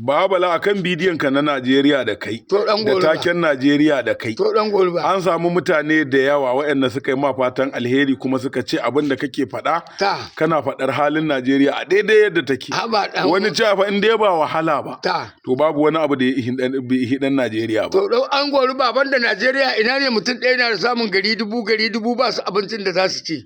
Bala akan bidiyon ka na Najeriya da kai da taken Najeriya da kai an samu mutane da yawa waɗanda suka yi ma fatan alheri kuma suka ce abin da kake faɗa kana faɗar halin Najeriya a daidai yadda take wani cewa fa in dai ba wahala ba to babu wani abu da ya hidan Najeriya ba to an gori baban da Najeriya ina ne mutum ɗaya na samun gari dubu ba su abincin da za su ci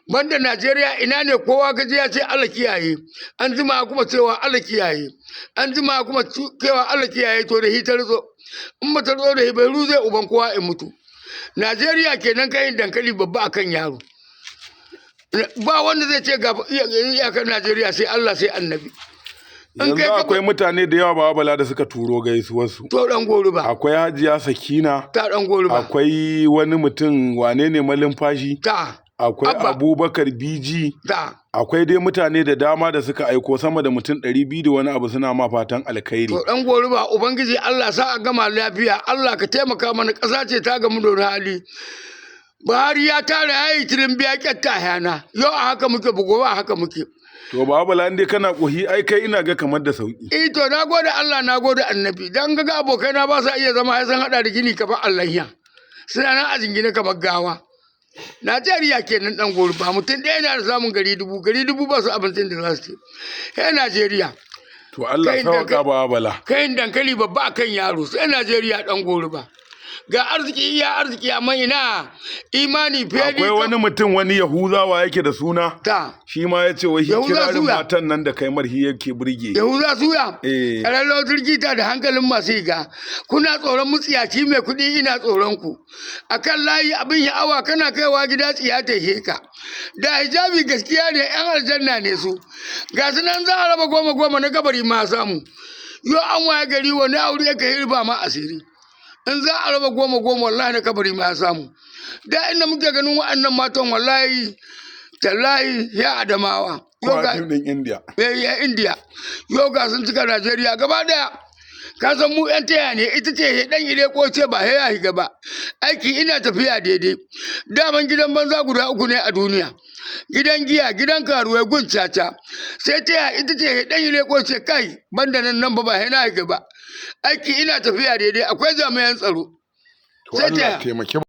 banda Najeriya ina ne kowa gaji ya ce Allah kiyaye an jima kuma cewa Allah kiyaye an jima kuma kewa Allah kiyaye to da hitar zo in ba ta zo da hibairu zai uban kowa in mutu Najeriya kenan kayin dankali babba akan yaro ba wanda zai ce ga iyakar Najeriya sai Allah sai annabi yanzu akwai mutane da yawa Bala da suka turo gaisuwarsu to dan gori ba akwai Hajiya Sakina ta dan gori ba akwai wani mutum wane ne malumfashi ta akwai Abubakar BG akwai dai mutane da dama da suka aiko sama da mutum 200 da wani abu suna ma fatan alkhairi to dan gori ba ubangiji Allah sa a gama lafiya Allah ka taimaka mana ƙasa ce ta gamu da hali Buhari ya tara yayi tirin biya kyatta hayana yau a haka muke bugo ba haka muke to Bala inde kana kohi ai kai ina ga kamar da sauki to nagode Allah nagode annabi dan ga abokaina ba sa iya zama sai san hada da gini kafa Allah ya suna nan a jingine kamar gawa Najeriya kenan dan gori ba mutum ɗaya na da samun gari dubu ba su abincin da za su ci Najeriya to Allah sauka Bala kayin dankali babba akan yaro sai Najeriya dan gori ba ga arziki iya arziki amma ina imani fiye akwai wani mutum wani Yahuzawa yake da suna shi ma ya ce wai kirarin matan nan da kai marhi yake burge Yahuza suya karallo turki ta da hankalin masu yiga kuna tsoron mutsiyaci mai kuɗi ina tsoron ku akan layi abin ya'awa kana kaiwa gida tsiya ta heka da hijabi gaskiya ne yan aljanna ne su ga su nan za a raba goma na kabari ma samu yo an waya gari wani aure yake hirba ma asiri in za a raba goma wallahi na kabari ma ya samu da inda muke ganin wa'annan matan wallahi tallahi ya Adamawa ya India yoga sun cika Najeriya gaba daya ka san mu yan taya ne ita ce dan ide ko ce ba ya higa ba aiki ina tafiya daidai daman gidan banza guda 3 ne a duniya gidan giya gidan karuwai gun caca sai taya ita ce dan ide ko ce kai banda nan ba yana higa ba aiki ina tafiya daidai akwai jami'an tsaro sai taya